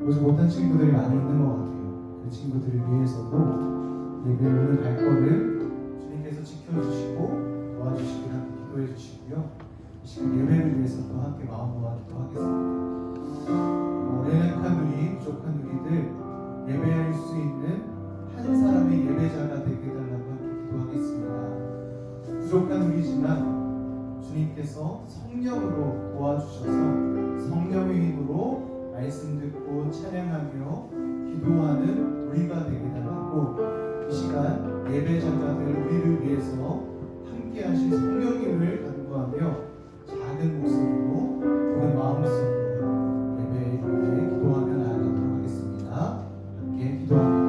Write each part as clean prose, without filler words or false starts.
오지 못한 친구들이 많이 있는 것 같아요. 그 친구들을 위해서도 예배 오는 발걸음 주님께서 지켜주시고 도와주시길 함께 기도해 주시고요. 이 시간 예배를 위해서 또 함께 마음 모아 기도하겠습니다. 연약한 우리, 부족한 우리들 예배할 수 있는 한 사람의 예배자가 되게 해달라고 함께 기도하겠습니다. 부족한 우리지만 주님께서 성령으로 도와주셔서 성령의 힘으로 말씀 듣고 찬양하며 기도하는 우리가 되게 해달라고 이 시간 예배자가 될 우리를 위해서 함께 하실 성령님을 간구하며 작은 목소리로 큰 마음속으로 예배에 기도하며 나아가도록 하겠습니다. 함께 기도합니다.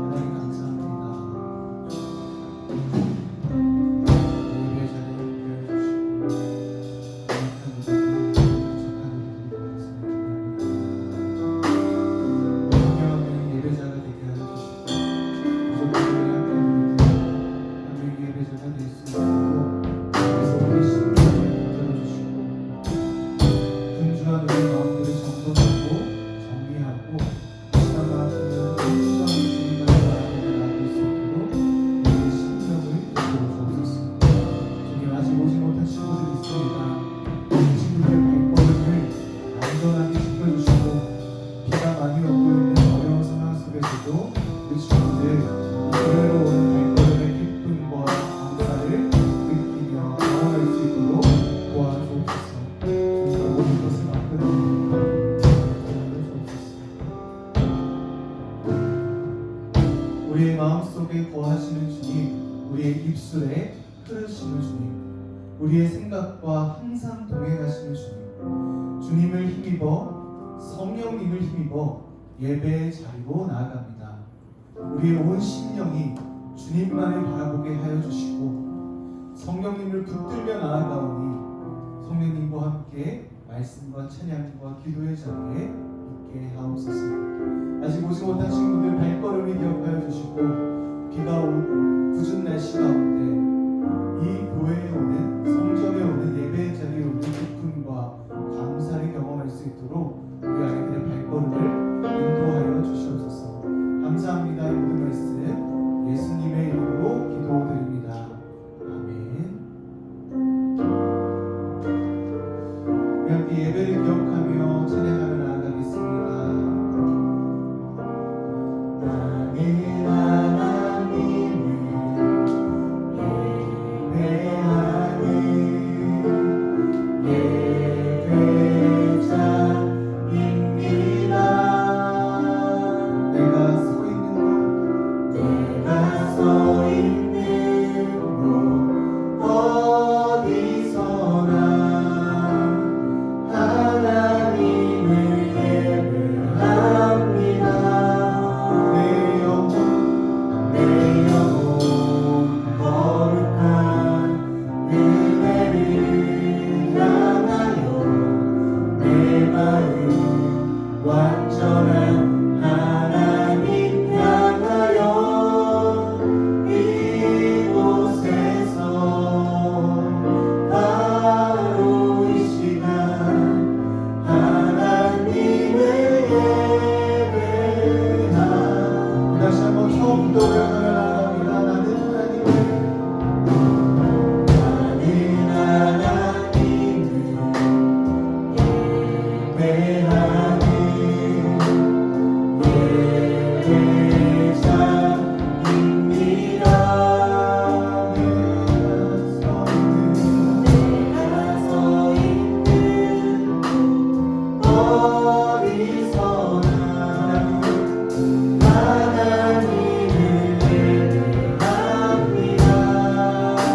하나님 감사합니다. 예배자를 함께 해주시고 성령하는 예배자가 되게 해주시고 부족한 예배자가 될 수 있도록 그래서 우리 신을 들어주시고 분주한 우리 마음들을 정돈하고 정리하고 시간만큼은 분주한 주님만을 바라보며 나아갈 수 있도록 우리의 심령을 이끌어 주옵소서. 주님, 아직 오지 못한 친구들이 있습니다. 그 친구들의 발걸음을 안전하게 지켜주시고 비가 많이 오고 있는 어려운 상황 속에서도 그 친구들 이 교회로 오는 발걸음의 기쁨과 감사를 느끼며 경험할 수 있도록 도와주옵소서. 주님의 모든 것을 맡겨드립니다. 도와주옵소서. 우리의 마음속에 거하시는 주님, 우리의 입술에 흐르시는 주님, 우리의 생각과 항상 동행하시는 주님, 주님을 힘입어 성령님을 힘입어 예배의 자리로 나아갑니다. 우리의 온 심령이 주님만을 바라보게 하여 주시고 성령님을 붙들며 나아가오니 성령님과 함께 말씀과 찬양과 기도의 자리에 있게 하옵소서. 아직 오지 못한 친구들 발걸음을 기억하여 주시고 비가 오고 굳은 날씨 가운데 이 교회에 오는 성전에 오는 예배의 자리에 오는 기쁨과 감사를 경험할 수 있도록 우리 아이들의 발걸음을 인도하여 주시옵소서. 감사합니다. 이 모든 말씀 예수님의 이름으로 기도드립니다. 아멘. 우리 함께 예배를 기억하며 찬양하며 나아가겠습니다. 나는 하나님을 완전한 하나님 향하여 이곳에서 바로 이 시간 하나님을 예배하며 다시 한번 처음부터 외쳐나갑니다.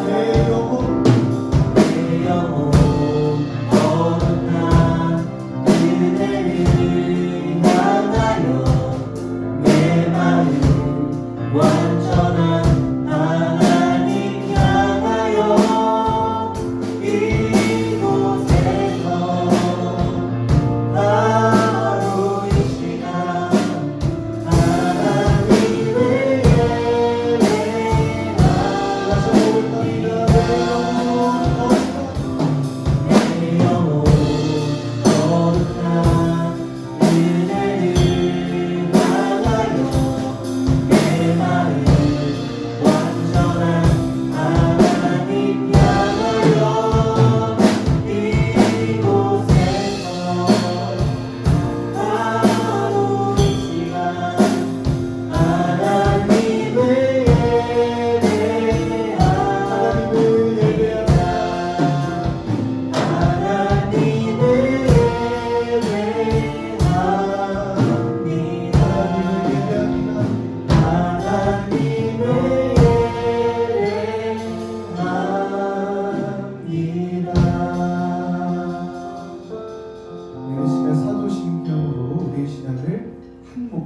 내 영혼 거룩한 그대를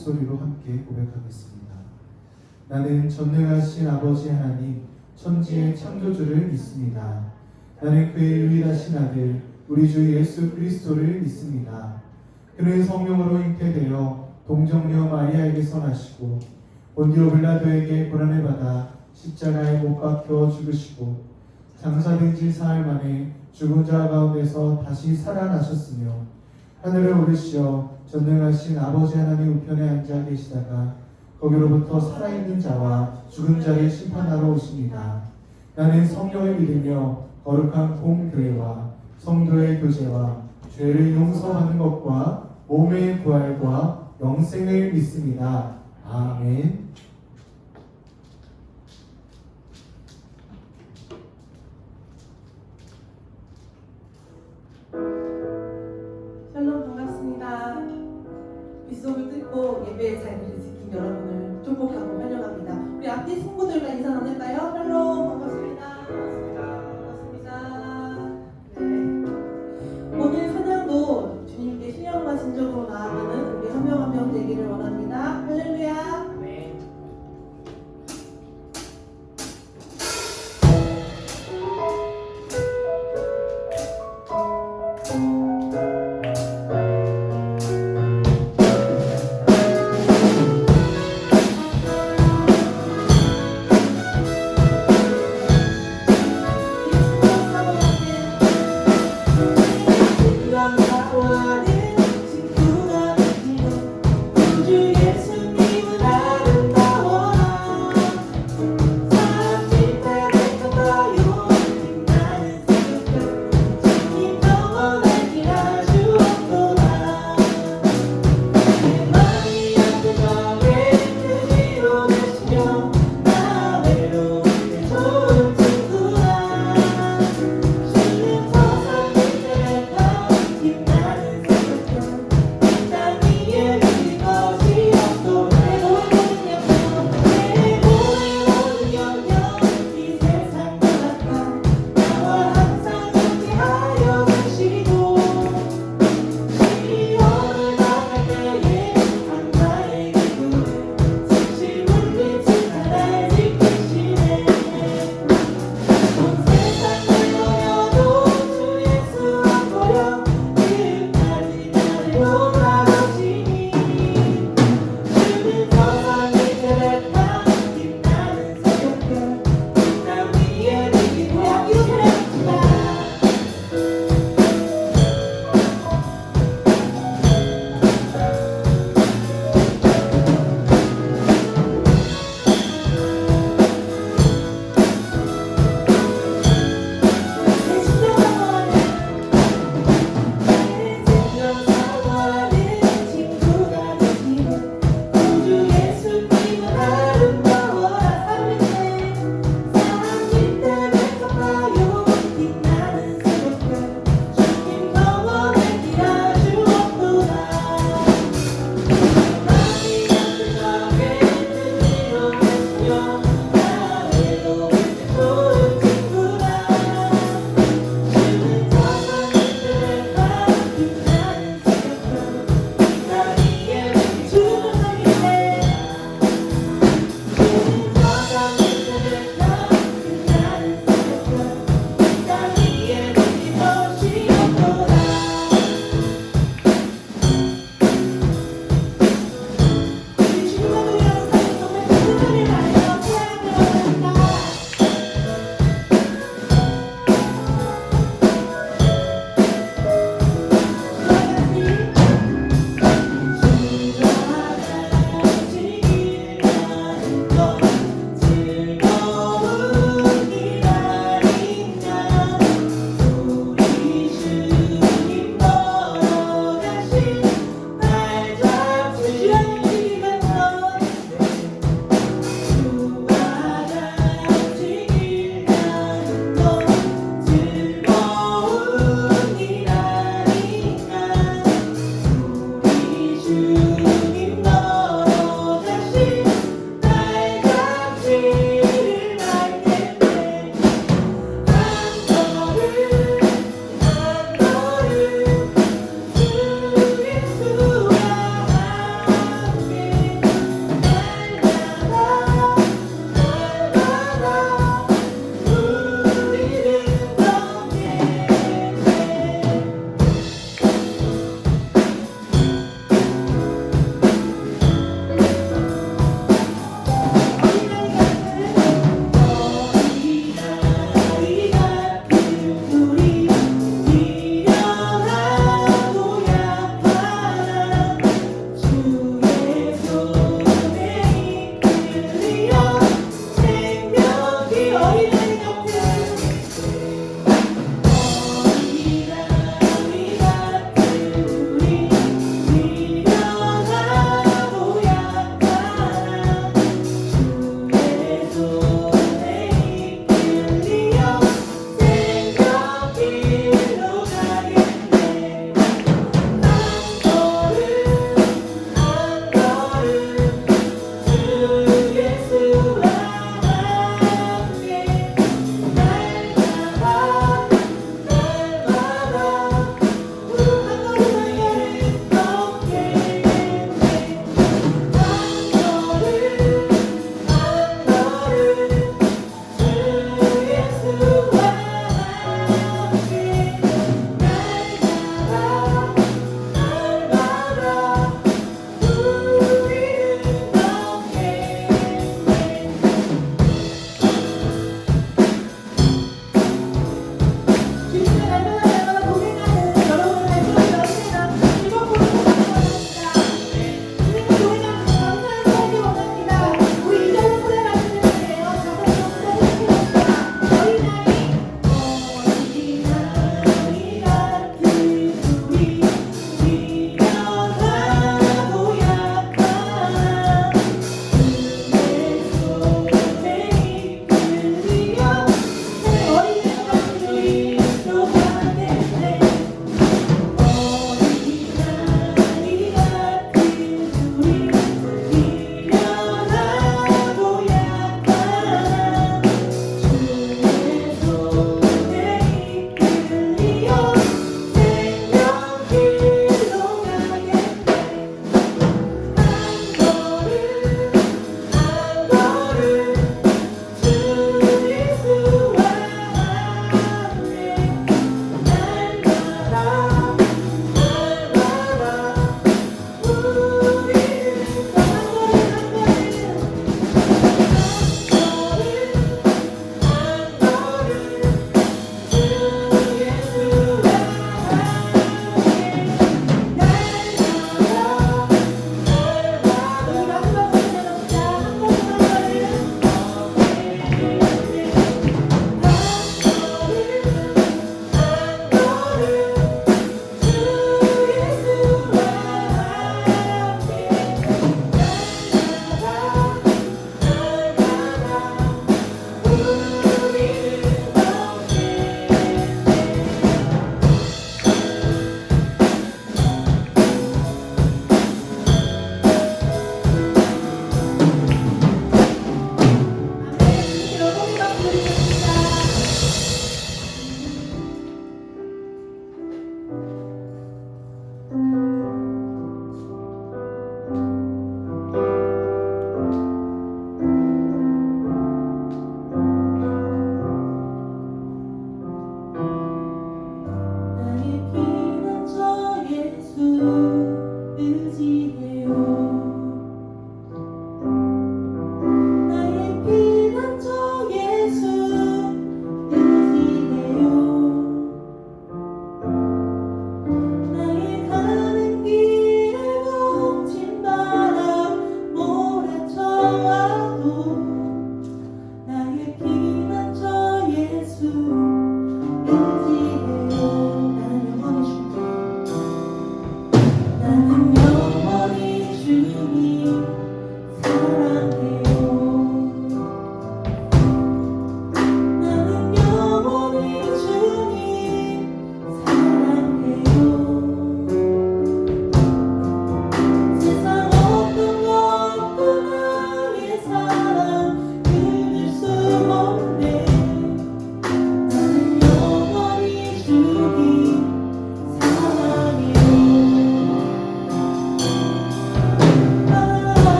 목소리로 함께 고백하겠습니다. 나는 전능하신 아버지 하나님 천지의 창조주를 믿습니다. 나는 그의 유일하신 아들 우리 주 예수 그리스도를 믿습니다. 그는 성령으로 잉태되어 동정녀 마리아에게서 나시고 본디오 빌라도에게 고난을 받아 십자가에 못 박혀 죽으시고 장사된 지 사흘 만에 죽은 자 가운데서 다시 살아나셨으며 하늘을 오르시어 전능하신 아버지 하나님 우편에 앉아 계시다가 거기로부터 살아있는 자와 죽은 자를 심판하러 오십니다. 나는 성령을 믿으며 거룩한 공교회와 성도의 교제와 죄를 용서하는 것과 몸의 부활과 영생을 믿습니다. 아멘. 샬롬 반갑습니다. 빗속을 뜯고 예배의 자리를 지킨 여러분을 축복하고 환영합니다. 우리 앞뒤 친구들과 인사 나눌까요? 샬롬 반갑습니다. 반갑습니다. 네. 오늘 찬양도 주님께 신령과 진정으로 나아가는 우리 한 명 한 명 되기를 원합니다. 할렐루야.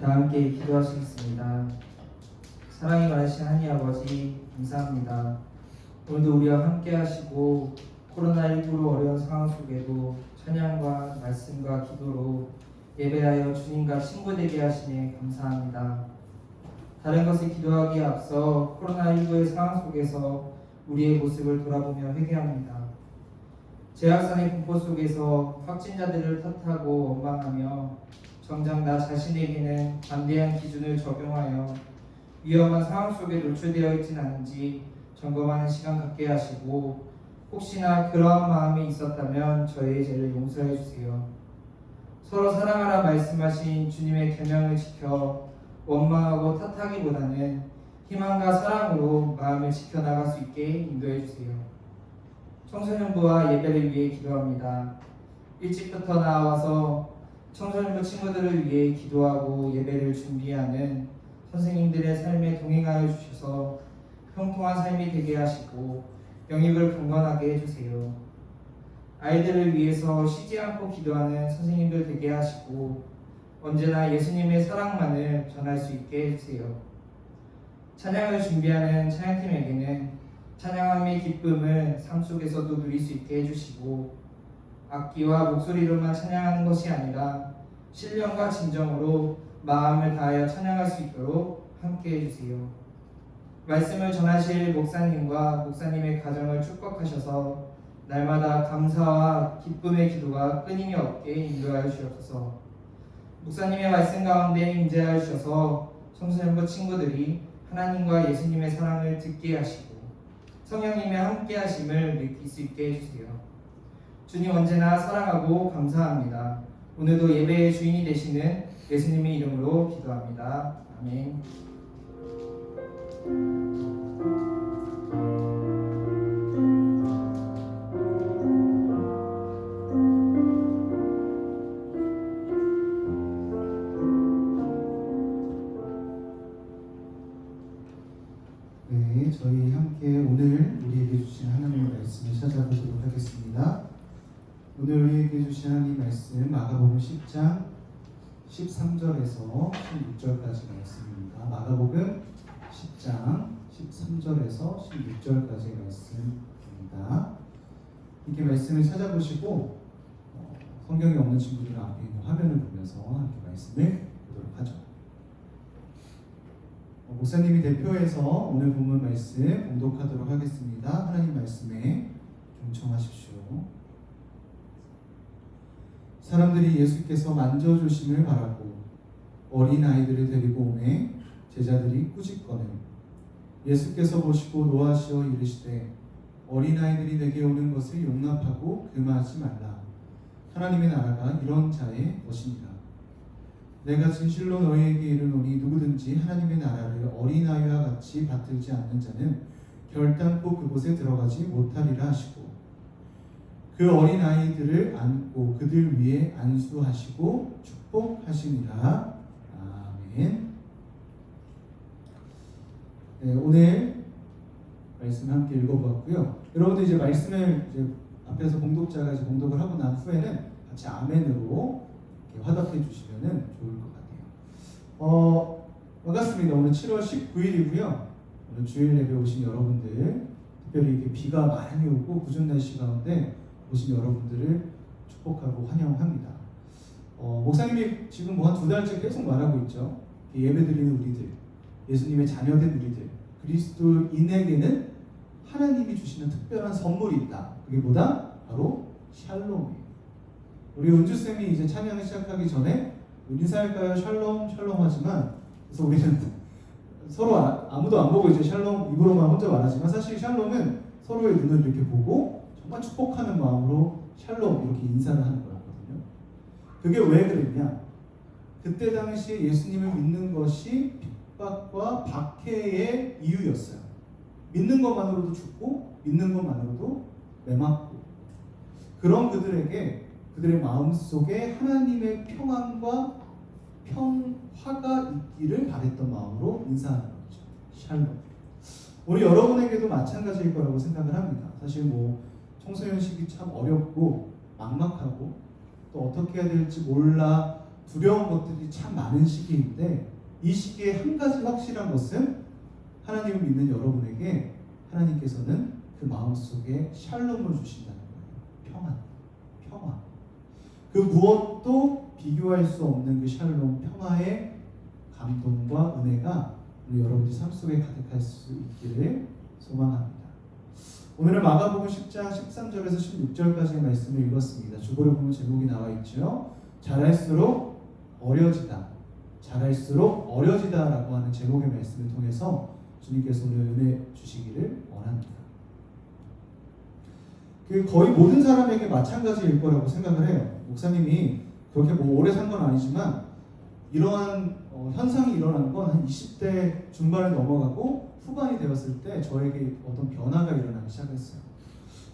다 함께 기도하시겠습니다. 사랑이 많으신 하나님 아버지 감사합니다. 오늘도 우리와 함께 하시고 코로나19로 어려운 상황 속에도 찬양과 말씀과 기도로 예배하여 주님과 친구되게 하시니 감사합니다. 다른 것을 기도하기에 앞서 코로나19의 상황 속에서 우리의 모습을 돌아보며 회개합니다. 제약산의 공포 속에서 확진자들을 탓하고 원망하며 정작 나 자신에게는 관대한 기준을 적용하여 위험한 상황 속에 노출되어 있진 않은지 점검하는 시간 갖게 하시고 혹시나 그러한 마음이 있었다면 저희의 죄를 용서해 주세요. 서로 사랑하라 말씀하신 주님의 계명을 지켜 원망하고 탓하기보다는 희망과 사랑으로 마음을 지켜나갈 수 있게 인도해 주세요. 청소년부와 예배를 위해 기도합니다. 일찍부터 나와서 청소년부 친구들을 위해 기도하고 예배를 준비하는 선생님들의 삶에 동행하여 주셔서 형통한 삶이 되게 하시고 영입을 강건하게 해주세요. 아이들을 위해서 쉬지 않고 기도하는 선생님들 되게 하시고 언제나 예수님의 사랑만을 전할 수 있게 해주세요. 찬양을 준비하는 찬양팀에게는 찬양함의 기쁨을 삶 속에서도 누릴 수 있게 해주시고 악기와 목소리로만 찬양하는 것이 아니라 신령과 진정으로 마음을 다하여 찬양할 수 있도록 함께 해주세요. 말씀을 전하실 목사님과 목사님의 가정을 축복하셔서 날마다 감사와 기쁨의 기도가 끊임이 없게 인도하여 주옵소서. 목사님의 말씀 가운데 임재하여 주셔서 청소년부 친구들이 하나님과 예수님의 사랑을 듣게 하시고 성령님의 함께하심을 느낄 수 있게 해주세요. 주님 언제나 사랑하고 감사합니다. 오늘도 예배의 주인이 되시는 예수님의 이름으로 기도합니다. 아멘. 네, 저희 함께 오늘 우리에게 주신 하나님의 말씀을 찾아보도록 하겠습니다. 오늘 우리에게 주신 하나님 말씀 마가복음 10장 13절에서 16절까지 말씀입니다. 마가복음 10장 13절에서 16절까지 말씀입니다. 이렇게 말씀을 찾아보시고 성경이 없는 친구들은 앞에 있는 화면을 보면서 함께 말씀을 보도록 하죠. 목사님이 대표해서 오늘 본문 말씀 봉독하도록 하겠습니다. 하나님 말씀에 경청하십시오. 사람들이 예수께서 만져주심을 바라고 어린아이들을 데리고 오매 제자들이 꾸짖거늘 예수께서 보시고 노하시어 이르시되 어린아이들이 내게 오는 것을 용납하고 금하지 말라. 하나님의 나라가 이런 자의 것입니다. 내가 진실로 너희에게 이르노니 누구든지 하나님의 나라를 어린아이와 같이 받들지 않는 자는 결단코 그곳에 들어가지 못하리라 하시고 그 어린아이들을 안고 그들 위에 안수하시고 축복하시니라. 아멘. 네, 오늘 말씀 함께 읽어보았고요. 여러분들 이제 말씀을 이제 앞에서 봉독자가 이제 봉독을 하고 난 후에는 같이 아멘으로 화답해 주시면 좋을 것 같아요. 반갑습니다. 오늘 7월 19일이고요. 오늘 주일 예배 오신 여러분들, 특별히 이렇게 비가 많이 오고 궂은 날씨 가운데 오신 여러분들을 축복하고 환영합니다. 목사님이 지금 뭐 한 2달째 계속 말하고 있죠. 예배드리는 우리들, 예수님의 자녀된 우리들, 그리스도인에게는 하나님이 주시는 특별한 선물이 있다. 그게 뭐다? 바로 샬롬이에요. 우리 은주쌤이 이제 찬양을 시작하기 전에 인사할까요? 샬롬 샬롬 하지만 그래서 우리는 서로 아무도 안 보고 이제 샬롬 입으로만 혼자 말하지만 사실 샬롬은 서로의 눈을 이렇게 보고 정말 축복하는 마음으로 샬롬 이렇게 인사를 하는 거였거든요. 그게 왜 그랬냐? 그때 당시에 예수님을 믿는 것이 핍박과 박해의 이유였어요. 믿는 것만으로도 죽고 믿는 것만으로도 매맞고 그런 그들에게 그들의 마음속에 하나님의 평안과 평화가 있기를 바랬던 마음으로 인사하는 거죠. 샬롬. 우리 여러분에게도 마찬가지일 거라고 생각을 합니다. 사실 뭐 청소년 시기 참 어렵고 막막하고 또 어떻게 해야 될지 몰라 두려운 것들이 참 많은 시기인데 이 시기에 한 가지 확실한 것은 하나님을 믿는 여러분에게 하나님께서는 그 마음속에 샬롬을 주신다는 거예요. 평화. 그 무엇도 비교할 수 없는 그 샬롬, 평화의 감동과 은혜가 우리 여러분들 삶 속에 가득할 수 있기를 소망합니다. 오늘은 마가복음 10장 13절에서 16절까지의 말씀을 읽었습니다. 주보를 보면 제목이 나와 있죠. 잘할수록 어려지다. 잘할수록 어려지다라고 하는 제목의 말씀을 통해서 주님께서 오늘 은혜 주시기를 원합니다. 그 거의 모든 사람에게 마찬가지일 거라고 생각을 해요. 목사님이 그렇게 뭐 오래 산 건 아니지만 이러한 현상이 일어난 건 한 20대 중반을 넘어가고 후반이 되었을 때 저에게 어떤 변화가 일어나기 시작했어요.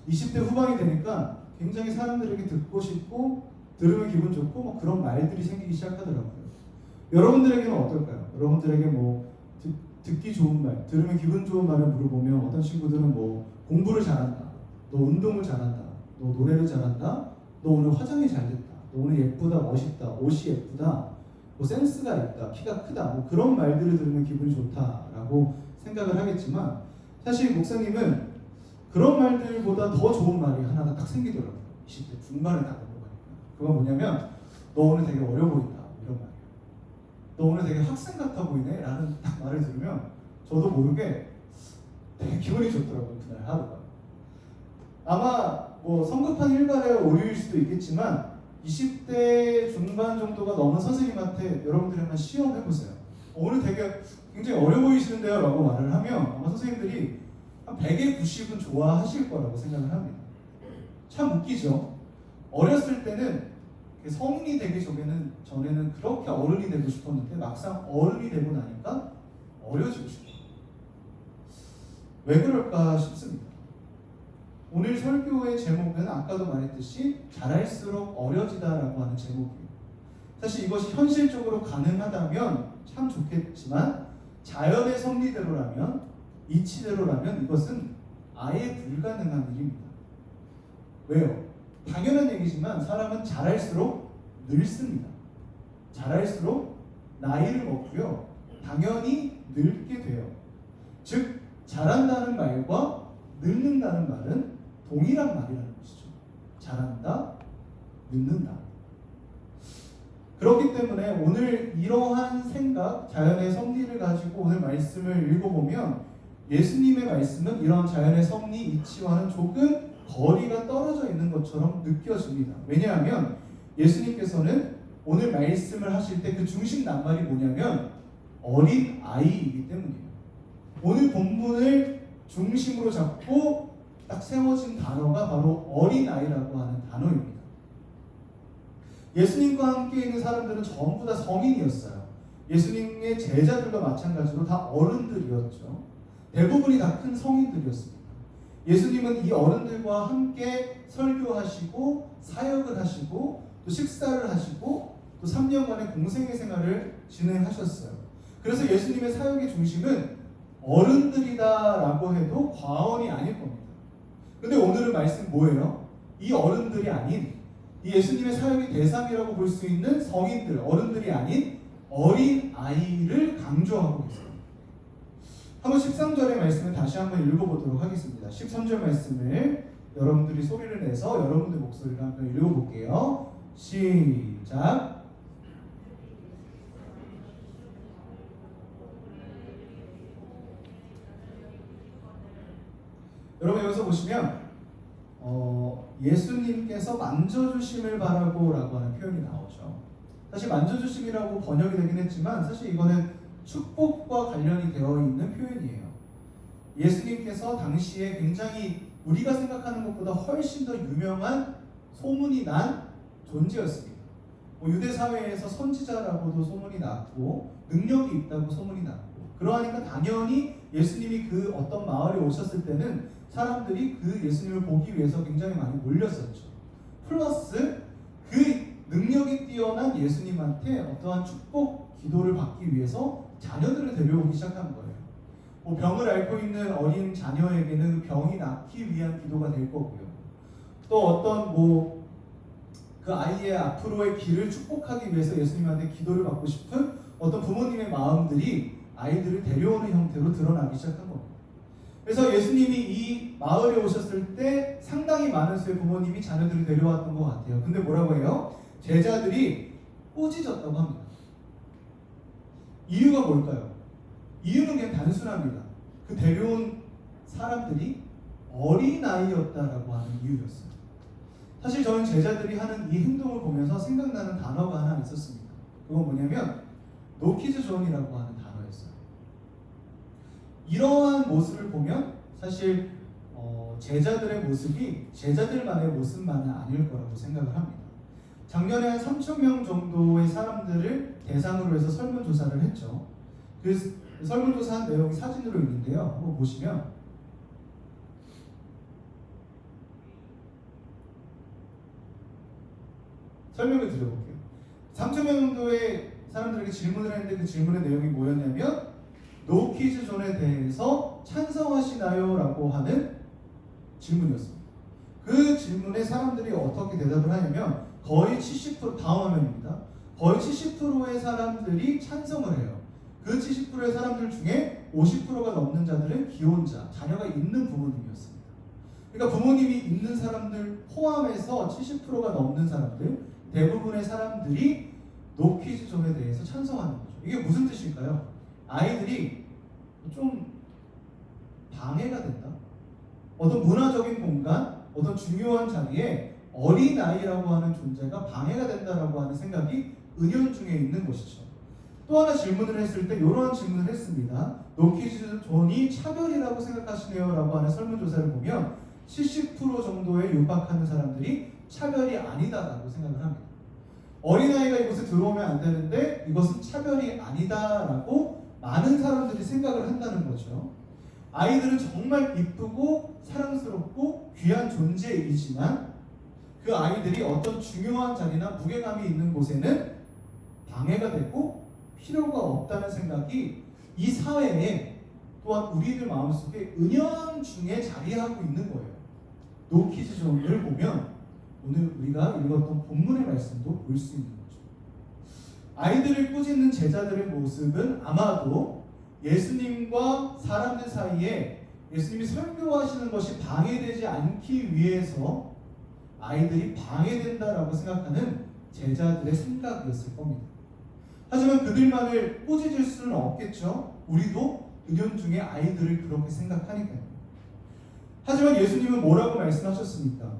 20대 후반이 되니까 굉장히 사람들에게 듣고 싶고 들으면 기분 좋고 뭐 그런 말들이 생기기 시작하더라고요. 여러분들에게는 어떨까요? 여러분들에게 뭐 듣기 좋은 말, 들으면 기분 좋은 말을 물어보면 어떤 친구들은 뭐 공부를 잘한다, 너 운동을 잘한다, 너 노래를 잘한다, 너 오늘 화장이 잘 됐다, 너 오늘 예쁘다, 멋있다, 옷이 예쁘다, 뭐 센스가 있다, 키가 크다, 뭐 그런 말들을 들으면 기분이 좋다라고 생각을 하겠지만 사실 목사님은 그런 말들보다 더 좋은 말이 하나가 딱 생기더라고요. 20대 중반에 딱 넘어가니까. 그건 뭐냐면 너 오늘 되게 어려 보인다 이런 말이에요. 너 오늘 되게 학생 같아 보이네 라는 딱 말을 들으면 저도 모르게 되게 기분이 좋더라고요. 그날 하루가. 아마 뭐 성급한 일반의 오류일 수도 있겠지만 20대 중반 정도가 넘은 선생님한테 여러분들이 한번 시험해보세요. 오늘 되게 굉장히 어려 보이시는데요 라고 말을 하면 아마 선생님들이 한 100에 90은 좋아하실 거라고 생각을 합니다. 참 웃기죠? 어렸을 때는 성인이 되기 전에는 그렇게 어른이 되고 싶었는데 막상 어른이 되고 나니까 어려지고 싶어요. 왜 그럴까 싶습니다. 오늘 설교의 제목은 아까도 말했듯이 자랄수록 어려지다라고 하는 제목이에요. 사실 이것이 현실적으로 가능하다면 참 좋겠지만 자연의 섭리대로라면 이치대로라면 이것은 아예 불가능한 일입니다. 왜요? 당연한 얘기지만 사람은 자랄수록 늙습니다. 자랄수록 나이를 먹고요. 당연히 늙게 돼요. 즉 자란다는 말과 늙는다는 말은 동일한 말이라는 것이죠. 자란다, 늙는다. 그렇기 때문에 오늘 이러한 생각, 자연의 섭리를 가지고 오늘 말씀을 읽어보면 예수님의 말씀은 이런 자연의 섭리, 이치와는 조금 거리가 떨어져 있는 것처럼 느껴집니다. 왜냐하면 예수님께서는 오늘 말씀을 하실 때 그 중심 낱말이 뭐냐면 어린 아이이기 때문이에요. 오늘 본문을 중심으로 잡고 딱 세워진 단어가 바로 어린 아이라고 하는 단어입니다. 예수님과 함께 있는 사람들은 전부 다 성인이었어요. 예수님의 제자들과 마찬가지로 다 어른들이었죠. 대부분이 다 큰 성인들이었습니다. 예수님은 이 어른들과 함께 설교하시고 사역을 하시고 또 식사를 하시고 또 3년간의 공생의 생활을 진행하셨어요. 그래서 예수님의 사역의 중심은 어른들이다라고 해도 과언이 아닐 겁니다. 근데 오늘은 말씀 뭐예요? 이 어른들이 아닌 이 예수님의 사역의 대상이라고 볼 수 있는 성인들, 어른들이 아닌 어린 아이를 강조하고 계세요. 한번 13절의 말씀을 다시 한번 읽어보도록 하겠습니다. 13절 말씀을 여러분들이 소리를 내서 여러분들 목소리로 한번 읽어볼게요. 시작. 여러분 여기서 보시면 예수님께서 만져주심을 바라고 라고 하는 표현이 나오죠. 사실 만져주심이라고 번역이 되긴 했지만 사실 이거는 축복과 관련이 되어 있는 표현이에요. 예수님께서 당시에 굉장히 우리가 생각하는 것보다 훨씬 더 유명한 소문이 난 존재였습니다. 유대 사회에서 선지자라고도 소문이 났고 능력이 있다고 소문이 났고 그러하니까 당연히 예수님이 그 어떤 마을에 오셨을 때는 사람들이 그 예수님을 보기 위해서 굉장히 많이 몰렸었죠. 플러스 그 능력이 뛰어난 예수님한테 어떠한 축복 기도를 받기 위해서 자녀들을 데려오기 시작한 거예요. 병을 앓고 있는 어린 자녀에게는 병이 낫기 위한 기도가 될 거고요. 또 어떤 그 아이의 앞으로의 길을 축복하기 위해서 예수님한테 기도를 받고 싶은 어떤 부모님의 마음들이 아이들을 데려오는 형태로 드러나기 시작한 겁니다. 그래서 예수님이 이 마을에 오셨을 때 상당히 많은 수의 부모님이 자녀들을 데려왔던 것 같아요. 근데 뭐라고 해요? 제자들이 꾸짖었다고 합니다. 이유가 뭘까요? 이유는 그냥 단순합니다. 그 데려온 사람들이 어린아이였다라고 하는 이유였어요. 사실 저는 제자들이 하는 이 행동을 보면서 생각나는 단어가 하나 있었습니다. 그건 뭐냐면 노키즈 존이라고 하는 단어였어요. 이러한 모습을 보면 사실 제자들의 모습이 제자들만의 모습만은 아닐 거라고 생각을 합니다. 작년에 한 3,000명 정도의 사람들을 대상으로 해서 설문조사를 했죠. 그 설문조사한 내용이 사진으로 있는데요. 한번 보시면 설명을 드려볼게요. 3,000명 정도의 사람들에게 질문을 했는데 그 질문의 내용이 뭐였냐면 노키즈 존에 대해서 찬성하시나요? 라고 하는 질문이었습니다. 그 질문에 사람들이 어떻게 대답을 하냐면 거의 70% 다음 화면입니다. 거의 70%의 사람들이 찬성을 해요. 그 70%의 사람들 중에 50%가 넘는 자들은 기혼자, 자녀가 있는 부모님이었습니다. 그러니까 부모님이 있는 사람들 포함해서 70%가 넘는 사람들, 대부분의 사람들이 노키즈 존에 대해서 찬성하는 거죠. 이게 무슨 뜻일까요? 아이들이 좀 방해가 된다. 어떤 문화적인 공간, 어떤 중요한 자리에 어린아이라고 하는 존재가 방해가 된다라고 하는 생각이 은연중에 있는 것이죠. 또 하나 질문을 했을 때 이러한 질문을 했습니다. 노키즈 존이 차별이라고 생각하시네요 라고 하는 설문조사를 보면 70% 정도에 육박하는 사람들이 차별이 아니다라고 생각을 합니다. 어린아이가 이곳에 들어오면 안 되는데 이것은 차별이 아니다라고 많은 사람들이 생각을 한다는 거죠. 아이들은 정말 이쁘고 사랑스럽고 귀한 존재이지만 그 아이들이 어떤 중요한 자리나 무게감이 있는 곳에는 방해가 되고 필요가 없다는 생각이 이 사회에 또한 우리들 마음속에 은연중에 자리하고 있는 거예요. 노키즈 존을 보면 오늘 우리가 읽었던 본문의 말씀도 볼 수 있는 거죠. 아이들을 꾸짖는 제자들의 모습은 아마도 예수님과 사람들 사이에 예수님이 설교하시는 것이 방해되지 않기 위해서 아이들이 방해된다라고 생각하는 제자들의 생각이었을 겁니다. 하지만 그들만을 꾸짖을 수는 없겠죠. 우리도 은연중에 아이들을 그렇게 생각하니까요. 하지만 예수님은 뭐라고 말씀하셨습니까?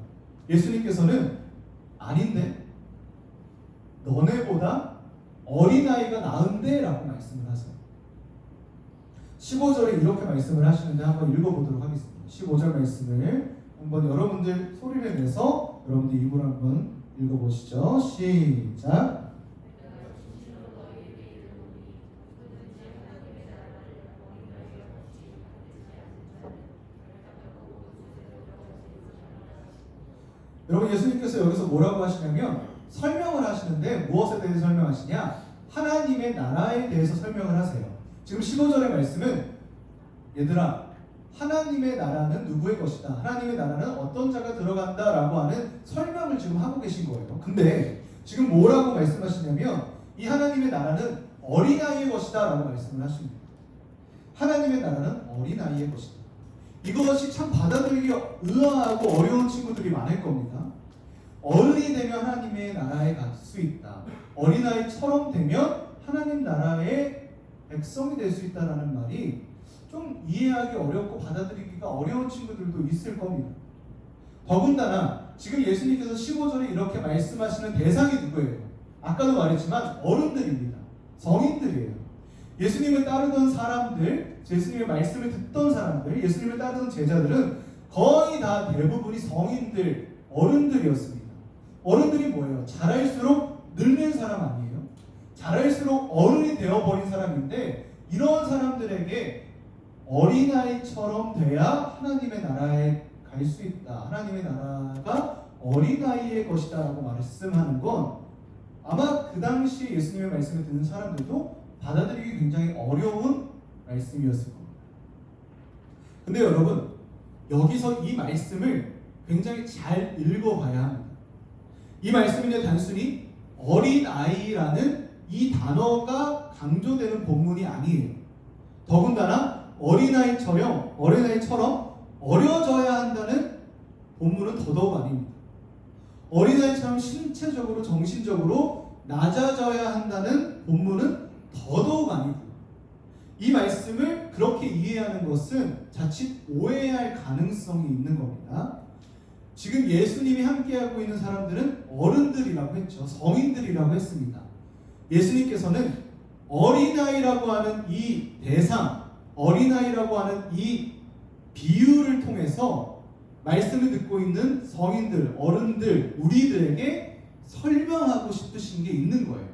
예수님께서는 아닌데 너네보다 어린아이가 나은데 라고 말씀을 하세요. 15절에 이렇게 말씀을 하시는데 한번 읽어보도록 하겠습니다. 15절 말씀을 한번 여러분들 소리를 내서 여러분들 입으로 한번 읽어보시죠. 시작. 여러분 예수님께서 여기서 뭐라고 하시냐면 설명을 하시는데 무엇에 대해서 설명하시냐? 하나님의 나라에 대해서 설명을 하세요. 지금 15절의 말씀은 얘들아 하나님의 나라는 누구의 것이다. 하나님의 나라는 어떤 자가 들어간다라고 하는 설명을 지금 하고 계신 거예요. 근데 지금 뭐라고 말씀하시냐면 이 하나님의 나라는 어린아이의 것이다 라고 말씀을 하십니다. 하나님의 나라는 어린아이의 것이다. 이것이 참 받아들이기 의아하고 어려운 친구들이 많을 겁니다. 어른이 되면 하나님의 나라에 갈 수 있다. 어린아이처럼 되면 하나님 나라의 백성이 될 수 있다는 말이 좀 이해하기 어렵고 받아들이기가 어려운 친구들도 있을 겁니다. 더군다나 지금 예수님께서 15절에 이렇게 말씀하시는 대상이 누구예요? 아까도 말했지만 어른들입니다. 성인들이에요. 예수님을 따르던 사람들, 예수님의 말씀을 듣던 사람들, 예수님을 따르던 제자들은 거의 다 대부분이 성인들, 어른들이었습니다. 어른들이 뭐예요? 자랄수록 늙는 사람 아니에요? 자랄수록 어른이 되어버린 사람인데 이런 사람들에게 어린아이처럼 돼야 하나님의 나라에 갈 수 있다. 하나님의 나라가 어린아이의 것이다 라고 말씀하는 건 아마 그 당시 예수님의 말씀을 듣는 사람들도 받아들이기 굉장히 어려운 말씀이었을 겁니다. 근데 여러분 여기서 이 말씀을 굉장히 잘 읽어봐야 합니다. 이 말씀은요 단순히 어린아이라는 이 단어가 강조되는 본문이 아니에요. 더군다나 어린아이처럼 어려져야 한다는 본문은 더더욱 아닙니다. 어린아이처럼 신체적으로 정신적으로 낮아져야 한다는 본문은 더더욱 아니고 이 말씀을 그렇게 이해하는 것은 자칫 오해할 가능성이 있는 겁니다. 지금 예수님이 함께하고 있는 사람들은 어른들이라고 했죠. 성인들이라고 했습니다. 예수님께서는 어린아이라고 하는 이 대상, 어린아이라고 하는 이 비유를 통해서 말씀을 듣고 있는 성인들, 어른들, 우리들에게 설명하고 싶으신 게 있는 거예요.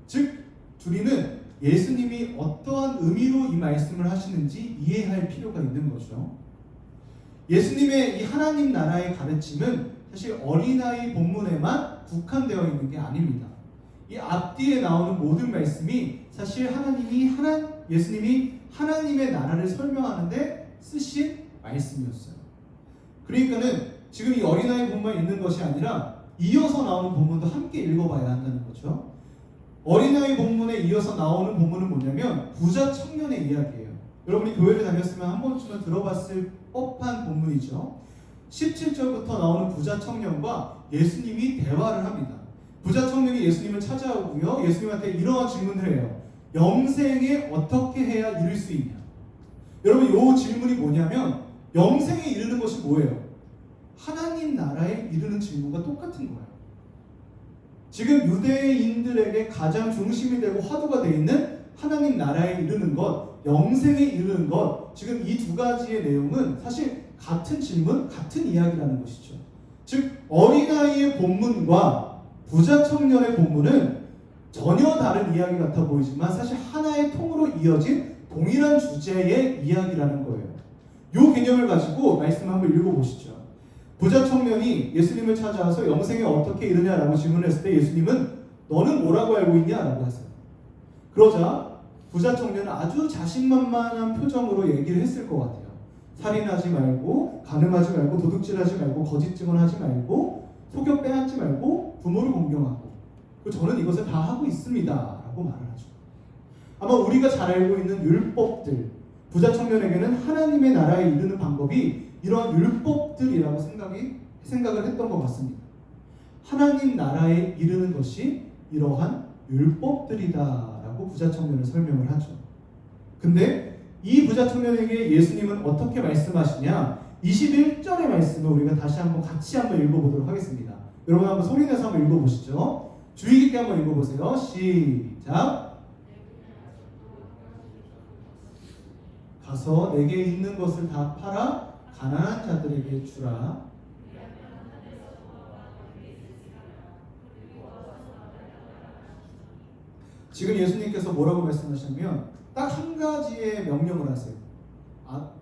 즉, 우리는 예수님이 어떠한 의미로 이 말씀을 하시는지 이해할 필요가 있는 거죠. 예수님의 이 하나님 나라의 가르침은 사실 어린아이 본문에만 국한되어 있는 게 아닙니다. 이 앞뒤에 나오는 모든 말씀이 사실 예수님이 하나님의 나라를 설명하는데 쓰신 말씀이었어요. 그러니까는 지금 이 어린아이 본문만 있는 것이 아니라 이어서 나오는 본문도 함께 읽어봐야 한다는 거죠. 어린아이 본문에 이어서 나오는 본문은 뭐냐면 부자 청년의 이야기예요. 여러분이 교회를 다녔으면 한 번쯤은 들어봤을 법한 본문이죠. 17절부터 나오는 부자 청년과 예수님이 대화를 합니다. 부자 청년이 예수님을 찾아오고요. 예수님한테 이러한 질문을 해요. 영생에 어떻게 해야 이룰 수 있냐? 여러분 이 질문이 뭐냐면 영생에 이르는 것이 뭐예요? 하나님 나라에 이르는 질문과 똑같은 거예요. 지금 유대인들에게 가장 중심이 되고 화두가 되어 있는 하나님 나라에 이르는 것, 영생에 이르는 것, 지금 이 두 가지의 내용은 사실 같은 질문, 같은 이야기라는 것이죠. 즉 어린아이의 본문과 부자 청년의 본문은 전혀 다른 이야기 같아 보이지만 사실 하나의 통으로 이어진 동일한 주제의 이야기라는 거예요. 이 개념을 가지고 말씀을 한번 읽어보시죠. 부자 청년이 예수님을 찾아와서 영생에 어떻게 이르냐라고 질문했을 때 예수님은 너는 뭐라고 알고 있냐라고 하세요. 그러자 부자 청년은 아주 자신만만한 표정으로 얘기를 했을 것 같아요. 살인하지 말고, 간음하지 말고, 도둑질하지 말고, 거짓 증언하지 말고, 속여 빼앗지 말고, 부모를 공경하고, 저는 이것을 다 하고 있습니다 라고 말을 하죠. 아마 우리가 잘 알고 있는 율법들, 부자 청년에게는 하나님의 나라에 이르는 방법이 이러한 율법들이라고 생각을 했던 것 같습니다. 하나님 나라에 이르는 것이 이러한 율법들이다라고 부자 청년을 설명을 하죠. 근데 이 부자 청년에게 예수님은 어떻게 말씀하시냐? 21절의 말씀을 우리가 다시 한번 같이 한번 읽어보도록 하겠습니다. 여러분 한번 소리내서 한번 읽어보시죠. 주의 깊게 한번 읽어보세요. 시작. 가서 내게 있는 것을 다 팔아 가난한 자들에게 주라. 지금 예수님께서 뭐라고 말씀하시냐면 딱 한 가지의 명령을 하세요.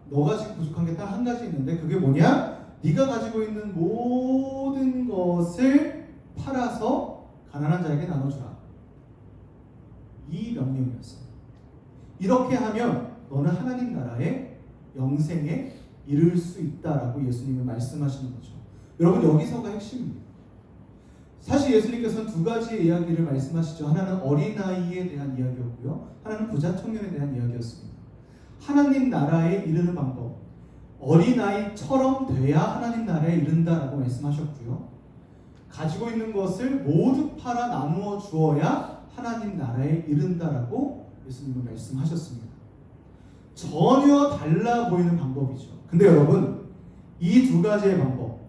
너가 지금 부족한 게 딱 한 가지 있는데 그게 뭐냐? 네가 가지고 있는 모든 것을 팔아서 가난한 자에게 나눠주라. 이 명령이었어요. 이렇게 하면 너는 하나님 나라의 영생에 이를 수 있다라고 예수님은 말씀하시는 거죠. 여러분 여기서가 핵심입니다. 사실 예수님께서는 두 가지의 이야기를 말씀하시죠. 하나는 어린아이에 대한 이야기였고요. 하나는 부자 청년에 대한 이야기였습니다. 하나님 나라에 이르는 방법, 어린아이처럼 돼야 하나님 나라에 이른다라고 말씀하셨고요. 가지고 있는 것을 모두 팔아 나누어 주어야 하나님 나라에 이른다라고 예수님은 말씀하셨습니다. 전혀 달라 보이는 방법이죠. 근데 여러분 이 두 가지의 방법,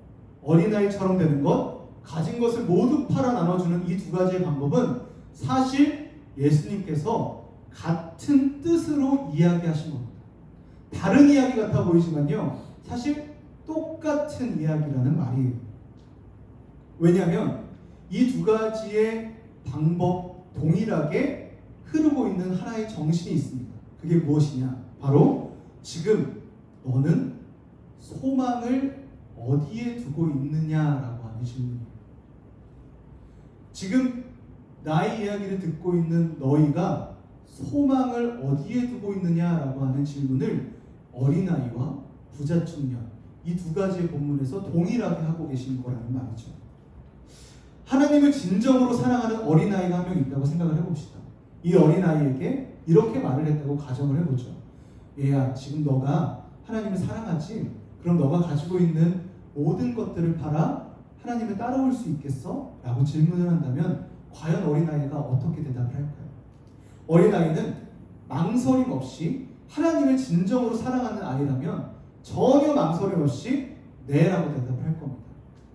어린아이처럼 되는 것, 가진 것을 모두 팔아 나눠주는 이 두 가지의 방법은 사실 예수님께서 같은 뜻으로 이야기하신 겁니다. 다른 이야기 같아 보이지만요, 사실 똑같은 이야기라는 말이에요. 왜냐하면 이 두 가지의 방법 동일하게 흐르고 있는 하나의 정신이 있습니다. 그게 무엇이냐? 바로 지금 너는 소망을 어디에 두고 있느냐라고 하는 질문이에요. 지금 나의 이야기를 듣고 있는 너희가 소망을 어디에 두고 있느냐라고 하는 질문을 어린아이와 부자 청년 이 두 가지의 본문에서 동일하게 하고 계신 거라는 말이죠. 하나님을 진정으로 사랑하는 어린아이가 한 명 있다고 생각을 해봅시다. 이 어린아이에게 이렇게 말을 했다고 가정을 해보죠. 얘야, 지금 너가 하나님을 사랑하지? 그럼 너가 가지고 있는 모든 것들을 팔아 하나님을 따라올 수 있겠어? 라고 질문을 한다면 과연 어린아이가 어떻게 대답을 할까요? 어린아이는 망설임 없이 하나님을 진정으로 사랑하는 아이라면 전혀 망설임 없이 네라고 대답을 할 겁니다.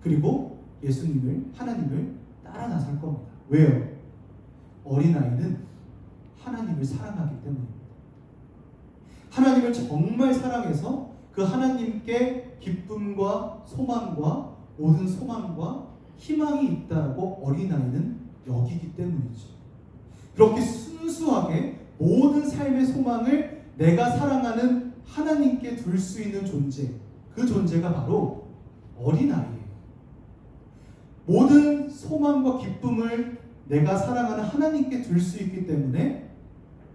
그리고 예수님을, 하나님을 따라 나설 겁니다. 왜요? 어린아이는 하나님을 사랑하기 때문입니다. 하나님을 정말 사랑해서 그 하나님께 기쁨과 소망과 모든 소망과 희망이 있다고 어린아이는 여기기 때문이죠. 그렇게 순수하게 모든 삶의 소망을 내가 사랑하는 하나님께 둘 수 있는 존재, 그 존재가 바로 어린아이예요. 모든 소망과 기쁨을 내가 사랑하는 하나님께 둘 수 있기 때문에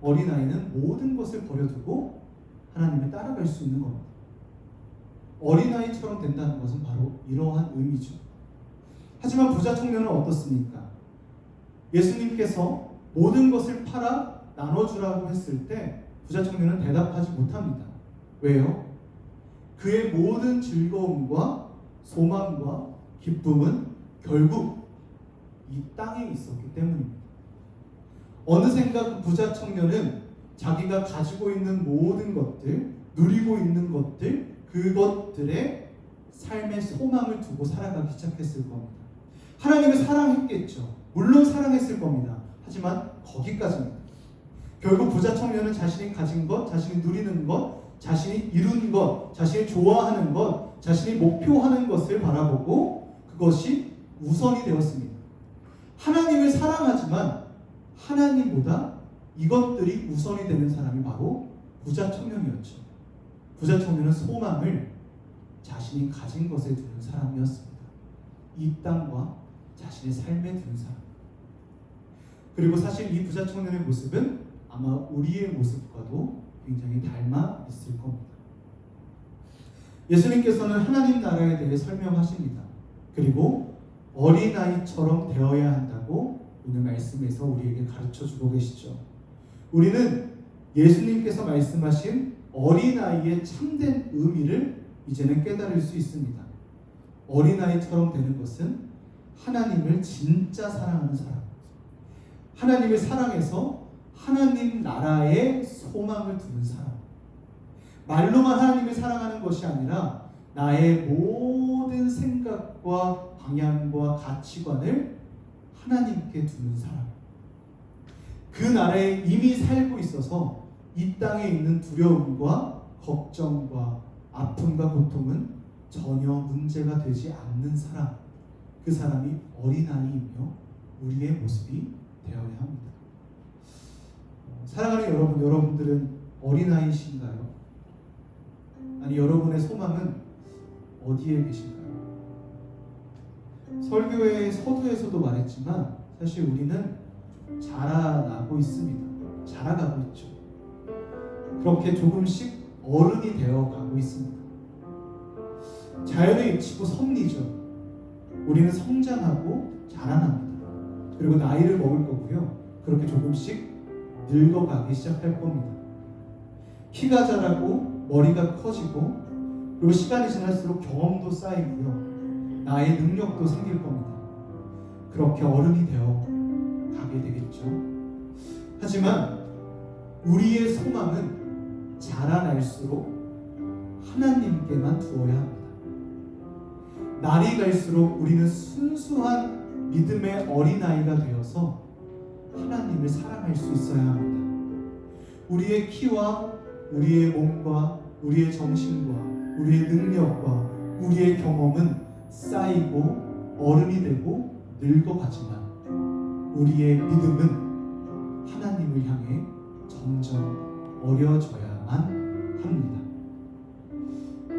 어린아이는 모든 것을 버려두고 하나님을 따라갈 수 있는 겁니다. 어린아이처럼 된다는 것은 바로 이러한 의미죠. 하지만 부자 청년은 어떻습니까? 예수님께서 모든 것을 팔아 나눠주라고 했을 때 부자 청년은 대답하지 못합니다. 왜요? 그의 모든 즐거움과 소망과 기쁨은 결국 이 땅에 있었기 때문입니다. 어느샌가 그 부자 청년은 자기가 가지고 있는 모든 것들, 누리고 있는 것들, 그것들의 삶의 소망을 두고 살아가기 시작했을 겁니다. 하나님을 사랑했겠죠. 물론 사랑했을 겁니다. 하지만 거기까지입니다. 결국 부자 청년은 자신이 가진 것, 자신이 누리는 것, 자신이 이룬 것, 자신이 좋아하는 것, 자신이 목표하는 것을 바라보고 그것이 우선이 되었습니다. 하나님을 사랑하지만 하나님보다 이것들이 우선이 되는 사람이 바로 부자 청년이었죠. 부자 청년은 소망을 자신이 가진 것에 두는 사람이었습니다. 이 땅과 자신의 삶에 두는 사람. 그리고 사실 이 부자 청년의 모습은 아마 우리의 모습과도 굉장히 닮아 있을 겁니다. 예수님께서는 하나님 나라에 대해 설명하십니다. 그리고 어린아이처럼 되어야 한다고 오늘 말씀에서 우리에게 가르쳐 주고 계시죠. 우리는 예수님께서 말씀하신 어린아이의 참된 의미를 이제는 깨달을 수 있습니다. 어린아이처럼 되는 것은 하나님을 진짜 사랑하는 사람, 하나님을 사랑해서 하나님 나라에 소망을 두는 사람, 말로만 하나님을 사랑하는 것이 아니라 나의 모든 생각과 방향과 가치관을 하나님께 두는 사람, 그 나라에 이미 살고 있어서 이 땅에 있는 두려움과 걱정과 아픔과 고통은 전혀 문제가 되지 않는 사람, 그 사람이 어린아이이며 우리의 모습이 되어야 합니다. 사랑하는 여러분, 여러분들은 어린아이신가요? 아니, 여러분의 소망은 어디에 계신가요? 설교의 서두에서도 말했지만 사실 우리는 자라나고 있습니다. 자라가고 있죠. 그렇게 조금씩 어른이 되어가고 있습니다. 자연의 이치고 섭리죠. 우리는 성장하고 자라납니다. 그리고 나이를 먹을 거고요. 그렇게 조금씩 늙어가기 시작할 겁니다. 키가 자라고 머리가 커지고 그리고 시간이 지날수록 경험도 쌓이고요. 나의 능력도 생길 겁니다. 그렇게 어른이 되어 가게 되겠죠. 하지만 우리의 소망은 자라날수록 하나님께만 두어야 합니다. 날이 갈수록 우리는 순수한 믿음의 어린아이가 되어서 하나님을 사랑할 수 있어야 합니다. 우리의 키와 우리의 몸과 우리의 정신과 우리의 능력과 우리의 경험은 쌓이고 어른이 되고 늙어가지만 우리의 믿음은 하나님을 향해 점점 어려져야만 합니다.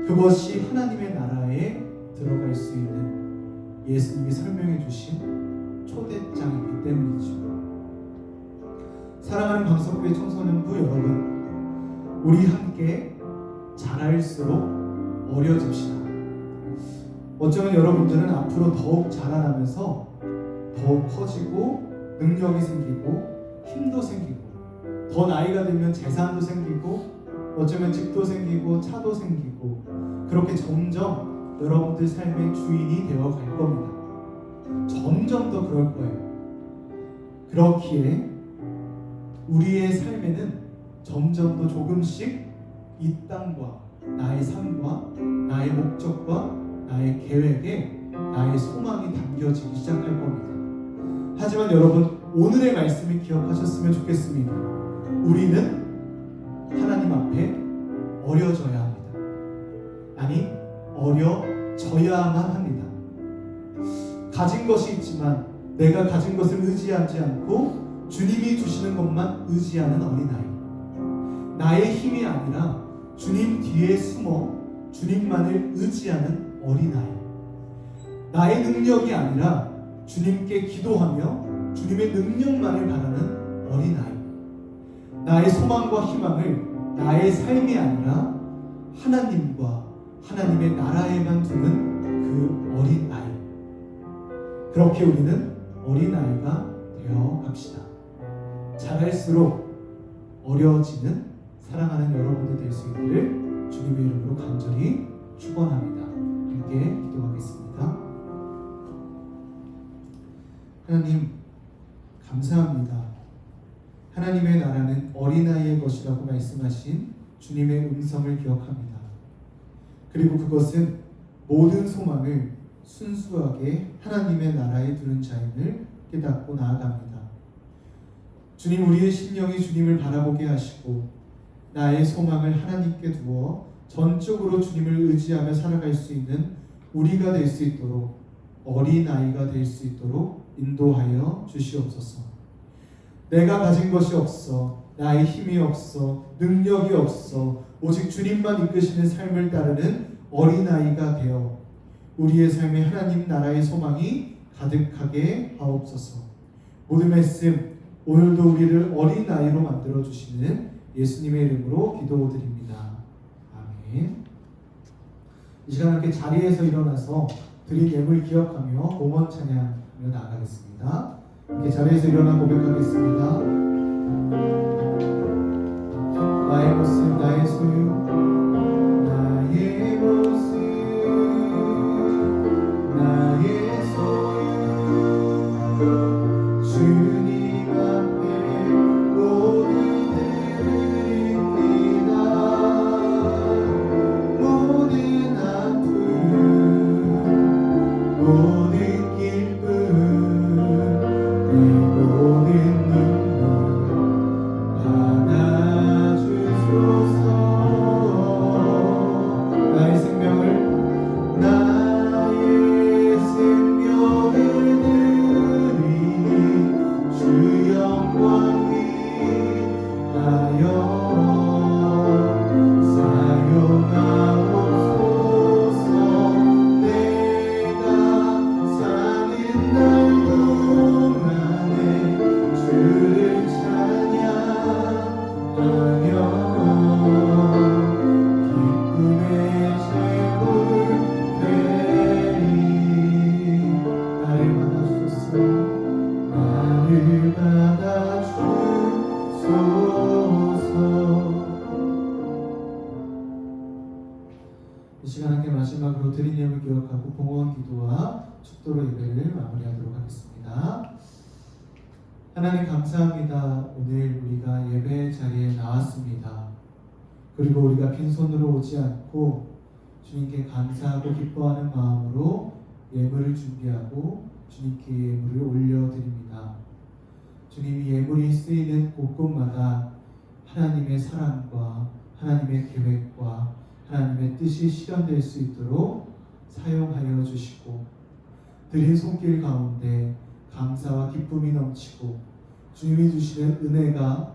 그것이 하나님의 나라에 들어갈 수 있는 예수님이 설명해 주신 초대장이기 때문이죠. 사랑하는 광석교회 청소년부 여러분, 우리 함께 자랄수록 어려집시다. 어쩌면 여러분들은 앞으로 더욱 자라나면서 더욱 커지고 능력이 생기고 힘도 생기고 더 나이가 들면 재산도 생기고 어쩌면 집도 생기고 차도 생기고 그렇게 점점 여러분들 삶의 주인이 되어 갈 겁니다. 점점 더 그럴 거예요. 그렇기에 우리의 삶에는 점점 더 조금씩 이 땅과 나의 삶과 나의 목적과 나의 계획에 나의 소망이 담겨지기 시작할 겁니다. 하지만 여러분, 오늘의 말씀을 기억하셨으면 좋겠습니다. 우리는 하나님 앞에 어려져야 합니다. 아니, 어려져야만 합니다. 가진 것이 있지만 내가 가진 것을 의지하지 않고 주님이 주시는 것만 의지하는 어린아이, 나의 힘이 아니라 주님 뒤에 숨어 주님만을 의지하는 어린아이, 나의 능력이 아니라 주님께 기도하며 주님의 능력만을 바라는 어린아이, 나의 소망과 희망을 나의 삶이 아니라 하나님과 하나님의 나라에만 두는 그 어린아이, 그렇게 우리는 어린아이가 되어 갑시다. 자랄수록 어려워지는 사랑하는 여러분들 될 수 있기를 주님의 이름으로 간절히 축원합니다. 함께 기도하겠습니다. 하나님, 감사합니다. 하나님의 나라는 어린아이의 것이라고 말씀하신 주님의 음성을 기억합니다. 그리고 그것은 모든 소망을 순수하게 하나님의 나라에 두는 자임을 깨닫고 나아갑니다. 주님, 우리의 심령이 주님을 바라보게 하시고 나의 소망을 하나님께 두어 전적으로 주님을 의지하며 살아갈 수 있는 우리가 될 수 있도록, 어린아이가 될 수 있도록 인도하여 주시옵소서. 내가 가진 것이 없어, 나의 힘이 없어, 능력이 없어, 오직 주님만 이끄시는 삶을 따르는 어린아이가 되어 우리의 삶에 하나님 나라의 소망이 가득하게 하옵소서. 모든 말씀 오늘도 우리를 어린아이로 만들어주시는 예수님의 이름으로 기도드립니다. 아멘. 이 시간 함께 자리에서 일어나서 드린 예물 기억하며 봉헌 찬양하며 나아가겠습니다. 함께 자리에서 일어나 고백하겠습니다. 나의 모습, 나의 소유, 나의 모습, 나의 소유, 주님 앞에 모든 드립니다. 모든 아픔, 모든 기쁨, 내 모든 눈물 받아주소서. 나의 생명을 드리니 주 영광 위하여 사용하옵소서. 내가 사는 날 동안에 주를 찬양하며 기쁨의 제물 되리. 나를 받아주소서. 나를 받아주소서. 이 시간 함께 마지막으로 드린 예물 기억하고 봉헌 기도와 축도로 예배를 마무리하도록 하겠습니다. 하나님 감사합니다. 오늘 우리가 예배 자리에 나왔습니다. 그리고 우리가 빈손으로 오지 않고 주님께 감사하고 기뻐하는 마음으로 예물을 준비하고 주님께 예물을 올려드립니다. 주님이 예물이 쓰이는 곳곳마다 하나님의 사랑과 하나님의 계획과 하나님의 뜻이 실현될 수 있도록 사용하여 주시고, 드린 손길 가운데 감사와 기쁨이 넘치고 주님이 주시는 은혜가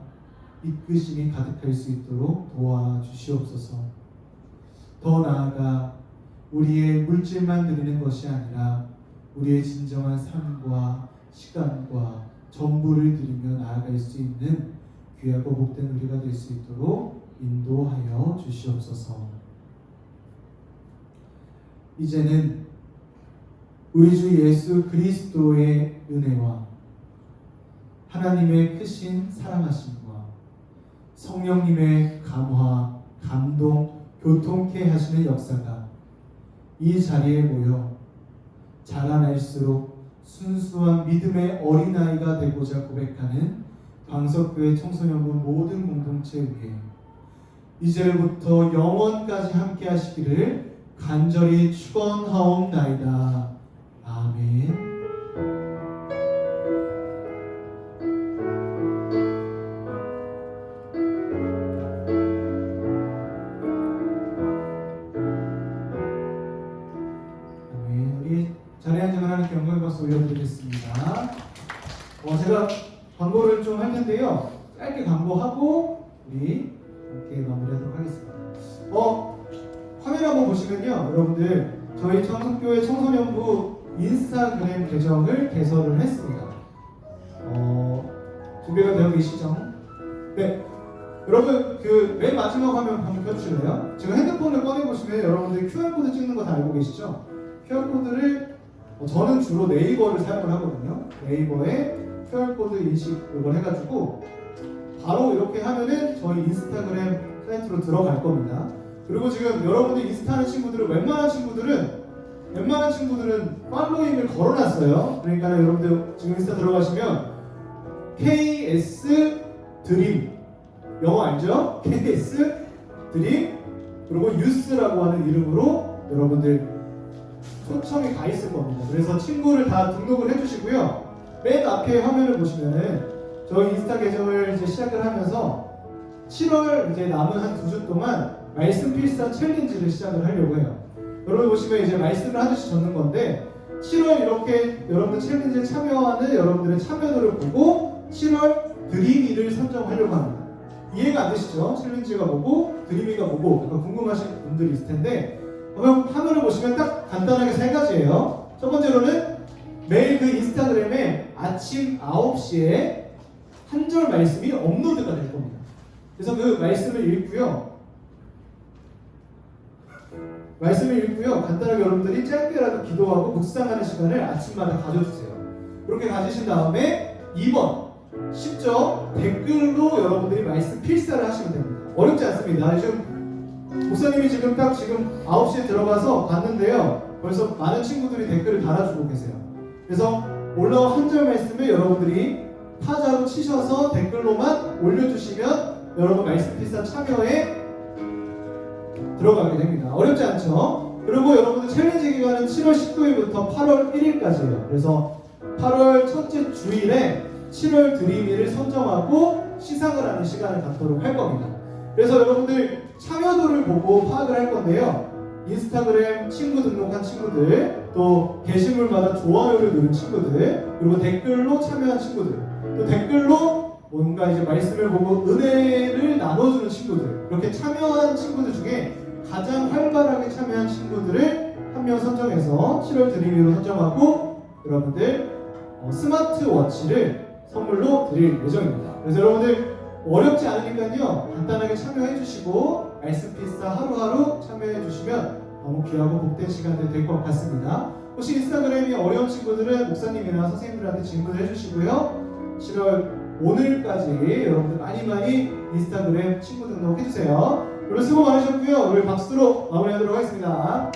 이끄심이 가득할 수 있도록 도와주시옵소서. 더 나아가 우리의 물질만 드리는 것이 아니라 우리의 진정한 삶과 시간과 전부를 드리며 나아갈 수 있는 귀하고 복된 우리가 될 수 있도록 인도하여 주시옵소서. 이제는 우리 주 예수 그리스도의 은혜와 하나님의 크신 사랑하심과 성령님의 감화, 감동, 교통케 하시는 역사가 이 자리에 모여 자라날수록 순수한 믿음의 어린아이가 되고자 고백하는 광석교회 청소년부 모든 공동체 위에 이제부터 영원까지 함께 하시기를 간절히 축원하옵나이다. 아멘. 자리에 앉으면 하나님께 영광의 박수 올려드리겠습니다. 제가 광고를 좀 할 텐데요. 짧게 광고하고 우리 함께 마무리하도록 하겠습니다. 화면 한번 보시면요, 여러분들 저희 청송교회 청소년부 인스타그램 계정을 개설을 했습니다. 준비가 되어 계시죠? 네. 여러분 그 맨 마지막 화면 한번 켜주실래요? 제가 핸드폰을 꺼내보시면 여러분들 QR코드 찍는 거 다 알고 계시죠? QR코드를 저는 주로 네이버를 사용을 하거든요. 네이버에 QR코드 인식 이걸 해가지고 바로 이렇게 하면은 저희 인스타그램 사이트로 들어갈 겁니다. 그리고 지금 여러분들 인스타 하는 친구들은 웬만한 친구들은 팔로잉을 걸어놨어요. 그러니까 여러분들 지금 인스타 들어가시면 KS 드림 영어 알죠? KS 드림 그리고 유스라고 하는 이름으로 여러분들 초청이 가 있을 겁니다. 그래서 친구를 다 등록을 해주시고요. 맨 앞에 화면을 보시면은 저희 인스타 계정을 이제 시작을 하면서 7월 이제 남은 한 2주 동안 말씀 필사 챌린지를 시작을 하려고 해요. 여러분 보시면 이제 말씀을 한 주씩 적는 건데 7월 이렇게 여러분들 챌린지에 참여하는 여러분들의 참여도를 보고 7월 드림이를 선정하려고 합니다. 이해가 안 되시죠? 챌린지가 뭐고 드림이가 뭐고 약간 궁금하신 분들이 있을 텐데 그럼 화면을 보시면 딱 간단하게 3가지예요. 첫 번째로는 매일 그 인스타그램에 아침 9시에 한 절 말씀이 업로드가 될 겁니다. 그래서 그 말씀을 읽고요. 간단하게 여러분들이 짧게라도 기도하고 묵상하는 시간을 아침마다 가져주세요. 그렇게 가지신 다음에 2번 10점 댓글로 여러분들이 말씀 필사를 하시면 됩니다. 어렵지 않습니다. 지금 목사님이 지금 9시에 들어가서 봤는데요. 벌써 많은 친구들이 댓글을 달아주고 계세요. 그래서 올라온 한 절 말씀을 여러분들이 타자로 치셔서 댓글로만 올려주시면 여러분 말씀 필사 참여에 들어가게 됩니다. 어렵지 않죠? 그리고 여러분들 챌린지 기간은 7월 19일부터 8월 1일까지예요. 그래서 8월 첫째 주일에 7월 드림이를 선정하고 시상을 하는 시간을 갖도록 할 겁니다. 그래서 여러분들 참여도를 보고 파악을 할 건데요. 인스타그램 친구 등록한 친구들, 또 게시물마다 좋아요를 누른 친구들, 그리고 댓글로 참여한 친구들, 또 댓글로 뭔가 이제 말씀을 보고 은혜를 나눠주는 친구들, 이렇게 참여한 친구들 중에 가장 활발하게 참여한 친구들을 한 명 선정해서 7월 드림이로 선정하고 여러분들 스마트워치를 선물로 드릴 예정입니다. 그래서 여러분들 어렵지 않으니까요 간단하게 참여해 주시고 말씀 필사 하루하루 참여해 주시면 너무 귀하고 복된 시간이 될 것 같습니다. 혹시 인스타그램이 어려운 친구들은 목사님이나 선생님들한테 질문을 해주시고요. 7월 오늘까지 여러분들 많이 인스타그램 친구 등록해 주세요. 오늘 수고 많으셨고요. 오늘 박수로 마무리하도록 하겠습니다.